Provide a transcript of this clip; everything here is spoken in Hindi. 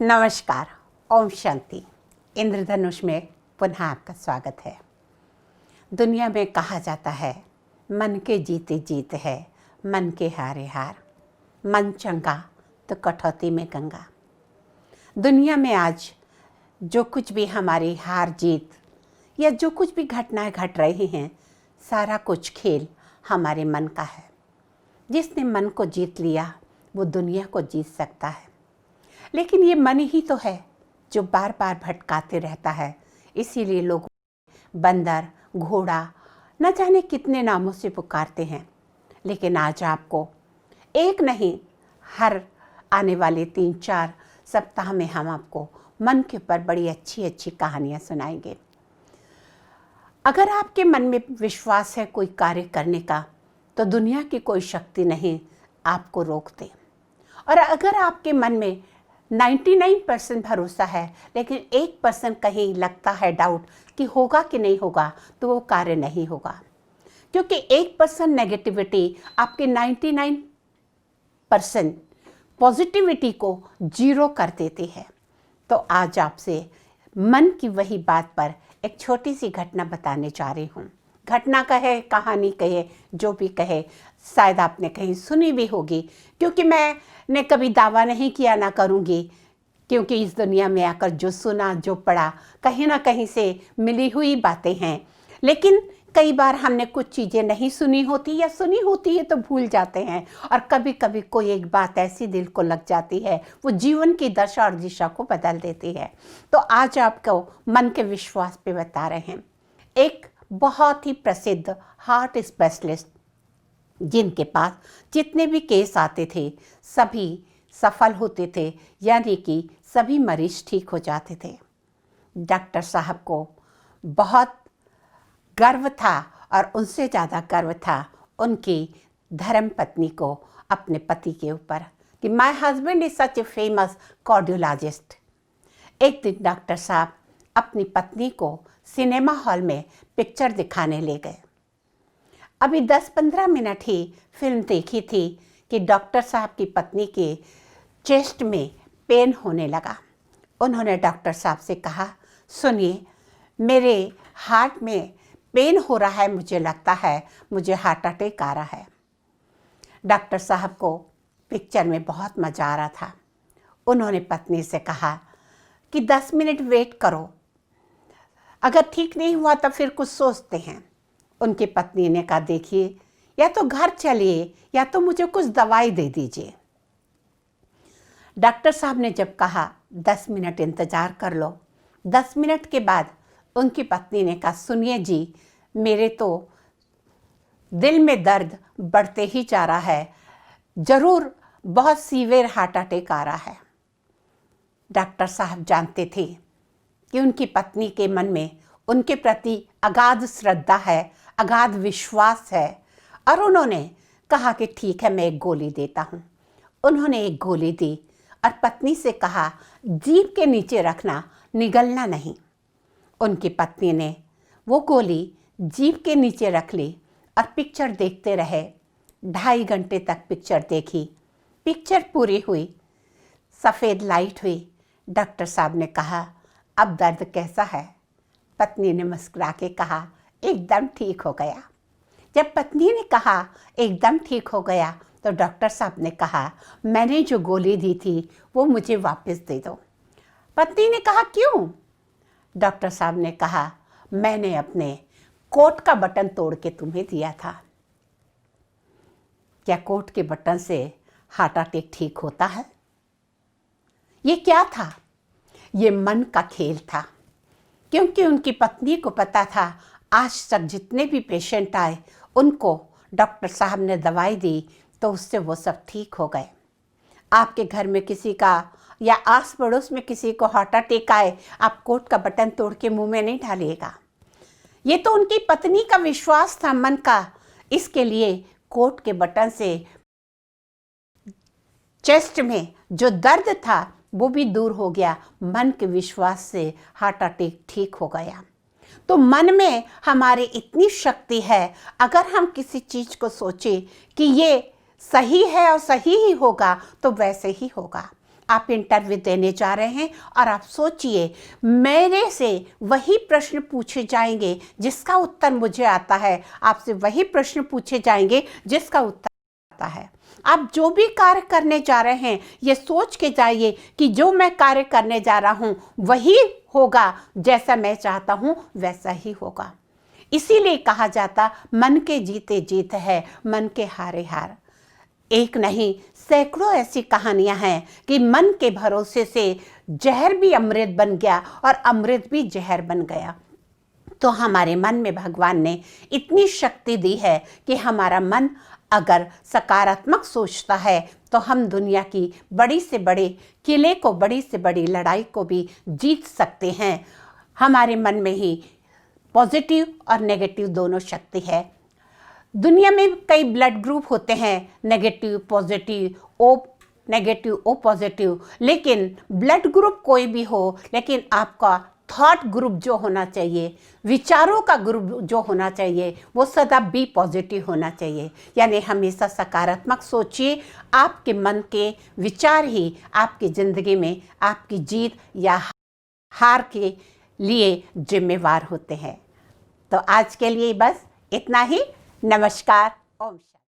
नमस्कार, ओम शांति। इंद्रधनुष में पुनः आपका स्वागत है। दुनिया में कहा जाता है मन के जीते जीत है, मन के हारे हार। मन चंगा तो कटौती में गंगा। दुनिया में आज जो कुछ भी हमारी हार जीत या जो कुछ भी घटनाएं घट रही हैं, सारा कुछ खेल हमारे मन का है। जिसने मन को जीत लिया वो दुनिया को जीत सकता है। लेकिन ये मन ही तो है जो बार बार भटकाते रहता है। इसीलिए लोग बंदर, घोड़ा, न जाने कितने नामों से पुकारते हैं। लेकिन आज आपको एक नहीं, हर आने वाले 3-4 सप्ताह में हम आपको मन के ऊपर बड़ी अच्छी अच्छी कहानियाँ सुनाएंगे। अगर आपके मन में विश्वास है कोई कार्य करने का, तो दुनिया की कोई शक्ति नहीं आपको रोक दे। और अगर आपके मन में 99% भरोसा है, लेकिन 1% कहीं लगता है डाउट कि होगा कि नहीं होगा, तो वो कार्य नहीं होगा। क्योंकि 1% नेगेटिविटी आपके 99% पॉजिटिविटी को 0 कर देती है। तो आज आपसे मन की वही बात पर एक छोटी सी घटना बताने जा रही हूँ। घटना कहे, कहानी कहे, जो भी कहे, शायद आपने कहीं सुनी भी होगी। क्योंकि मैंने कभी दावा नहीं किया, ना करूँगी, क्योंकि इस दुनिया में आकर जो सुना, जो पढ़ा, कहीं ना कहीं से मिली हुई बातें हैं। लेकिन कई बार हमने कुछ चीज़ें नहीं सुनी होती या सुनी होती है तो भूल जाते हैं। और कभी कभी कोई एक बात ऐसी दिल को लग जाती है, वो जीवन की दशा और दिशा को बदल देती है। तो आज आपको मन के विश्वास पे बता रहे हैं। एक बहुत ही प्रसिद्ध हार्ट स्पेशलिस्ट, जिनके पास जितने भी केस आते थे सभी सफल होते थे, यानी कि सभी मरीज ठीक हो जाते थे। डॉक्टर साहब को बहुत गर्व था, और उनसे ज़्यादा गर्व था उनकी धर्म पत्नी को अपने पति के ऊपर, कि my husband is such a famous cardiologist. एक दिन डॉक्टर साहब अपनी पत्नी को सिनेमा हॉल में पिक्चर दिखाने ले गए। अभी 10-15 मिनट ही फिल्म देखी थी कि डॉक्टर साहब की पत्नी के चेस्ट में पेन होने लगा। उन्होंने डॉक्टर साहब से कहा, सुनिए, मेरे हार्ट में पेन हो रहा है, मुझे लगता है मुझे हार्ट अटैक आ रहा है। डॉक्टर साहब को पिक्चर में बहुत मज़ा आ रहा था। उन्होंने पत्नी से कहा कि 10 मिनट वेट करो, अगर ठीक नहीं हुआ तो फिर कुछ सोचते हैं। उनकी पत्नी ने कहा, देखिए, या तो घर चलिए या तो मुझे कुछ दवाई दे दीजिए। डॉक्टर साहब ने जब कहा 10 मिनट इंतज़ार कर लो, 10 मिनट के बाद उनकी पत्नी ने कहा, सुनिए जी, मेरे तो दिल में दर्द बढ़ते ही जा रहा है, ज़रूर बहुत सीवियर हार्ट अटैक आ रहा है। डॉक्टर साहब जानते थे कि उनकी पत्नी के मन में उनके प्रति अगाध श्रद्धा है, अगाध विश्वास है। और उन्होंने कहा कि ठीक है, मैं एक गोली देता हूँ। उन्होंने एक गोली दी और पत्नी से कहा, जीभ के नीचे रखना, निगलना नहीं। उनकी पत्नी ने वो गोली जीभ के नीचे रख ली और पिक्चर देखते रहे। 2.5 घंटे तक पिक्चर देखी। पिक्चर पूरी हुई, सफ़ेद लाइट हुई। डॉक्टर साहब ने कहा, अब दर्द कैसा है? पत्नी ने मुस्कुरा के कहा, एकदम ठीक हो गया। जब पत्नी ने कहा एकदम ठीक हो गया, तो डॉक्टर साहब ने कहा, मैंने जो गोली दी थी वो मुझे वापस दे दो। पत्नी ने कहा, क्यों? डॉक्टर साहब ने कहा, मैंने अपने कोट का बटन तोड़ के तुम्हें दिया था। क्या कोट के बटन से हार्ट अटैक ठीक होता है? ये क्या था? ये मन का खेल था। क्योंकि उनकी पत्नी को पता था आज तक जितने भी पेशेंट आए उनको डॉक्टर साहब ने दवाई दी तो उससे वो सब ठीक हो गए। आपके घर में किसी का या आस पड़ोस में किसी को हार्ट अटैक आए, आप कोट का बटन तोड़ के मुंह में नहीं डालिएगा। ये तो उनकी पत्नी का विश्वास था मन का, इसके लिए कोट के बटन से चेस्ट में जो दर्द था वो भी दूर हो गया। मन के विश्वास से हार्ट अटैक ठीक हो गया। तो मन में हमारे इतनी शक्ति है, अगर हम किसी चीज़ को सोचें कि ये सही है और सही ही होगा तो वैसे ही होगा। आप इंटरव्यू देने जा रहे हैं और आप सोचिए मेरे से वही प्रश्न पूछे जाएंगे जिसका उत्तर मुझे आता है, आपसे वही प्रश्न पूछे जाएंगे जिसका उत्तर आता है। आप जो भी कार्य करने जा रहे हैं ये सोच के जाइए कि जो मैं कार्य करने जा रहा हूँ वही होगा, जैसा मैं चाहता हूँ वैसा ही होगा। इसीलिए कहा जाता मन के जीते जीत है, मन के हारे हार। एक नहीं सैकड़ों ऐसी कहानियां हैं कि मन के भरोसे से जहर भी अमृत बन गया और अमृत भी जहर बन गया। तो हमारे मन में भगवान ने इतनी शक्ति दी है कि हमारा मन अगर सकारात्मक सोचता है तो हम दुनिया की बड़ी से बड़े किले को, बड़ी से बड़ी लड़ाई को भी जीत सकते हैं। हमारे मन में ही पॉजिटिव और नेगेटिव दोनों शक्ति है। दुनिया में कई ब्लड ग्रुप होते हैं, negative, positive, O negative, O positive, लेकिन ब्लड ग्रुप कोई भी हो, लेकिन आपका थॉट ग्रुप जो होना चाहिए, विचारों का ग्रुप जो होना चाहिए, वो सदा बी पॉजिटिव होना चाहिए। यानी हमेशा सकारात्मक सोचिए। आपके मन के विचार ही आपकी ज़िंदगी में आपकी जीत या हार के लिए जिम्मेवार होते हैं। तो आज के लिए बस इतना ही। नमस्कार। ओम शांति।